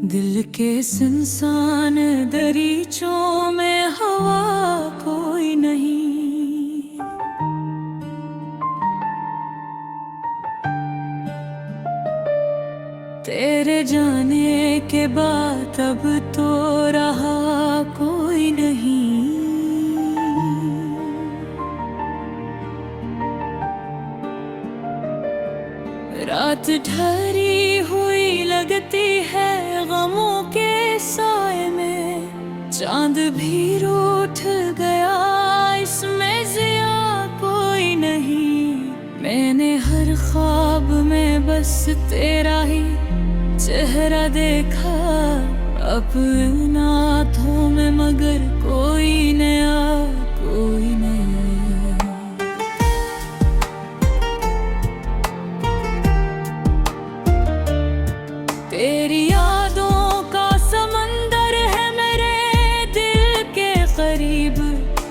दिल के सुनसान दरीचों में हवा कोई नहीं, तेरे जाने के बाद अब तो रहा कोई नहीं। रात ढरी हुई लगती है गमों के साए में, चांद भी रूठ गया इसमें जिया कोई नहीं। मैंने हर ख्वाब में बस तेरा ही चेहरा देखा, अपना आँखों में मगर कोई नया कोई नहीं। तेरी यादों का समंदर है मेरे दिल के करीब,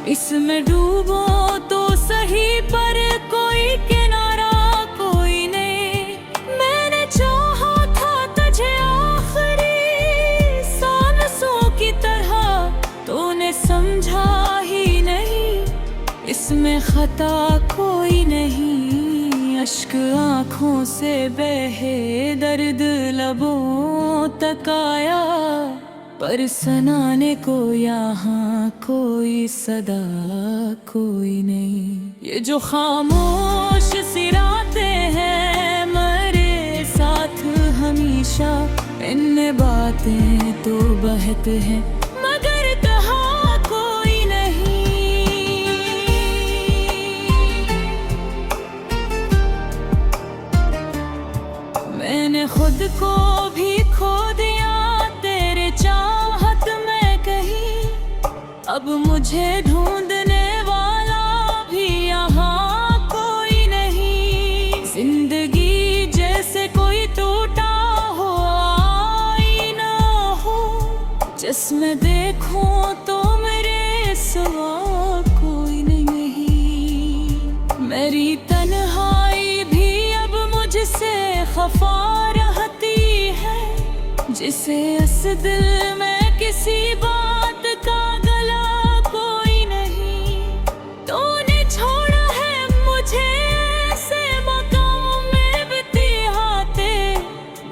इसमें डूबो तो सही पर कोई किनारा कोई नहीं। मैंने चाहा था तुझे आखिरी सांसों की तरह, तूने समझा ही नहीं, इसमें खता कोई नहीं। अश्क आँखों से बहे, दर्द लबों तक आया, पर सुनाने को यहाँ कोई सदा कोई नहीं। ये जो खामोश सिराते हैं मेरे साथ हमेशा, इनमें बातें तो बहते हैं मगर कहाँ कोई नहीं। मैंने खुद को भी खो दिया तेरे चाहत में कहीं, अब मुझे ढूंढने वाला भी यहाँ कोई नहीं। जिंदगी जैसे कोई टूटा हो आईना हो, जिसमें देखूं तो मेरे सिवा कोई नहीं। मेरी तन्हाई भी अब मुझसे खफा रहती है, जिसे इस दिल में किसी बात का गला कोई नहीं। तूने छोड़ा है मुझे ऐसे मकाम में बितिहाते,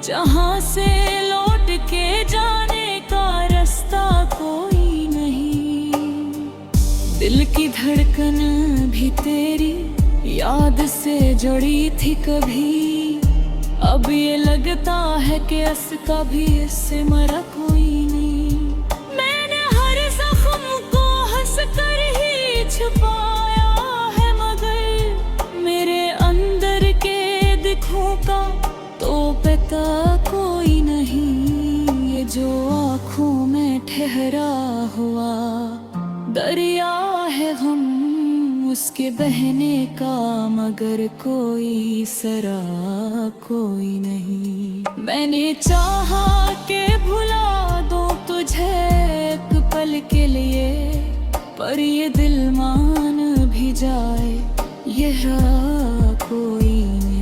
जहाँ से लौट के जाने का रास्ता कोई नहीं। दिल की धड़कन भी तेरी याद से जुड़ी थी कभी, अब ये लगता है कि इसका भी इससे मरा कोई नहीं। मैंने हर जख्म को हंस कर ही छुपाया है, मगर मेरे अंदर के दिखों का तो पता कोई नहीं। ये जो आँखों में ठहरा हुआ दरिया है हम, उसके बहने का मगर कोई सरा कोई नहीं। मैंने चाहा के भुला दूं तुझे एक पल के लिए, पर ये दिल मान भी जाए ये रहा कोई नहीं।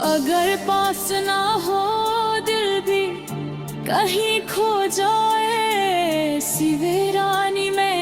अगर पास ना हो दिल भी कहीं खो जाए, ऐसी वीरानी में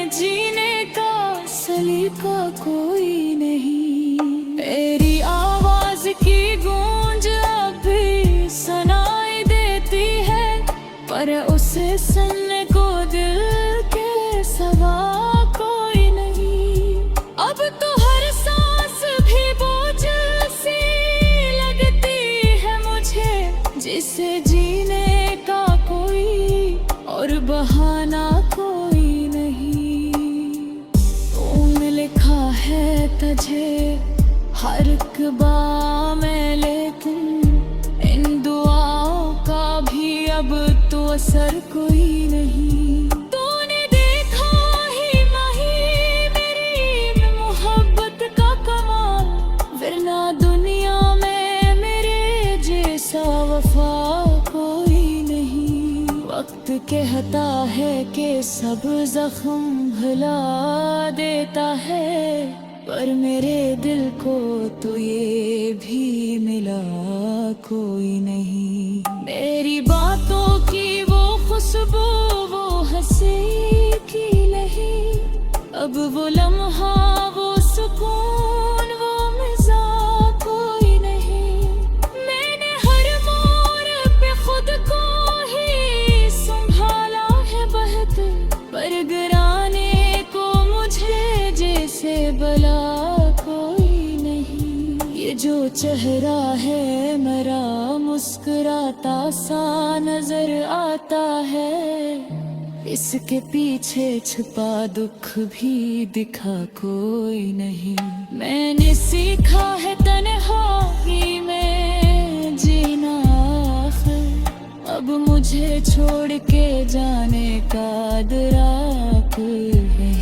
कहता है कि सब जख्म भुला देता है, पर मेरे दिल को तो ये भी मिला कोई नहीं। मेरी बातों की वो खुशबू, वो हंसी की लही, अब वो लम्हा, वो सुकून, वो मजा कोई नहीं। मैंने हर मोड़ पे खुद को ही संभाला है बहते, पर गिराने को मुझे जैसे बला कोई नहीं। ये जो चेहरा है मेरा मुस्कुराता सा नजर आता है, इसके पीछे छुपा दुख भी दिखा कोई नहीं। मैंने सीखा है तन्हाई में जीना आखिर, अब मुझे छोड़ के जाने का दराक नहीं।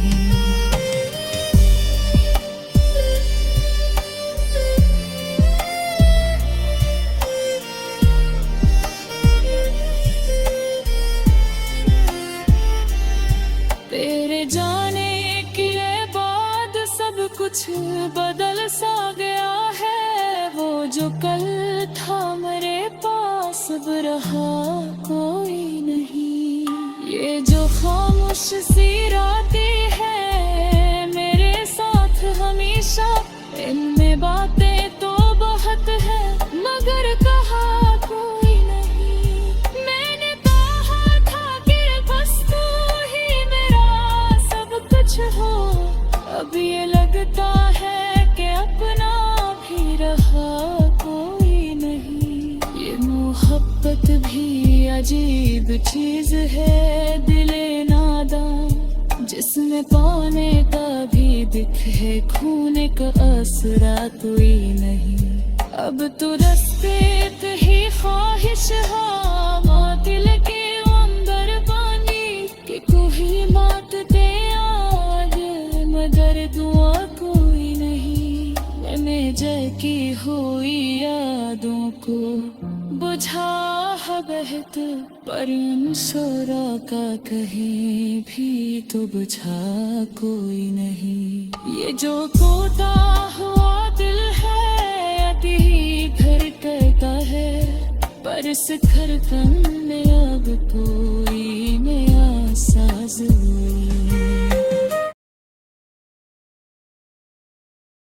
तेरे जाने के बाद सब कुछ बदल सा गया है, वो जो कल था मेरे पास अब रहा कोई नहीं। ये जो खामोश सी रातें हैं मेरे साथ हमेशा, इनमें बातें तो बहुत है मगर कहा कोई नहीं। मैंने कहा था कि बस तू ही मेरा सब कुछ हो, अब ये लगता है कि अपना भी रहा कोई नहीं। ये मोहब्बत भी अजीब चीज है, दिले नादान जिसमें पाने का भी दिख है, खूने का आसरा कोई नहीं। अब तो रस्ते ही ख्वाहिश है दिल के अंदर पानी कि कोई बात दे आज, मगर दुआ कोई नहीं। मैंने जय की हुई यादों को बुझा है बहत, पर शोरा का कहीं भी तो बुझा कोई नहीं। ये जो टूटा हुआ दिल है अति घर करता है, पर इस धड़कन में अब कोई नया साज नहीं।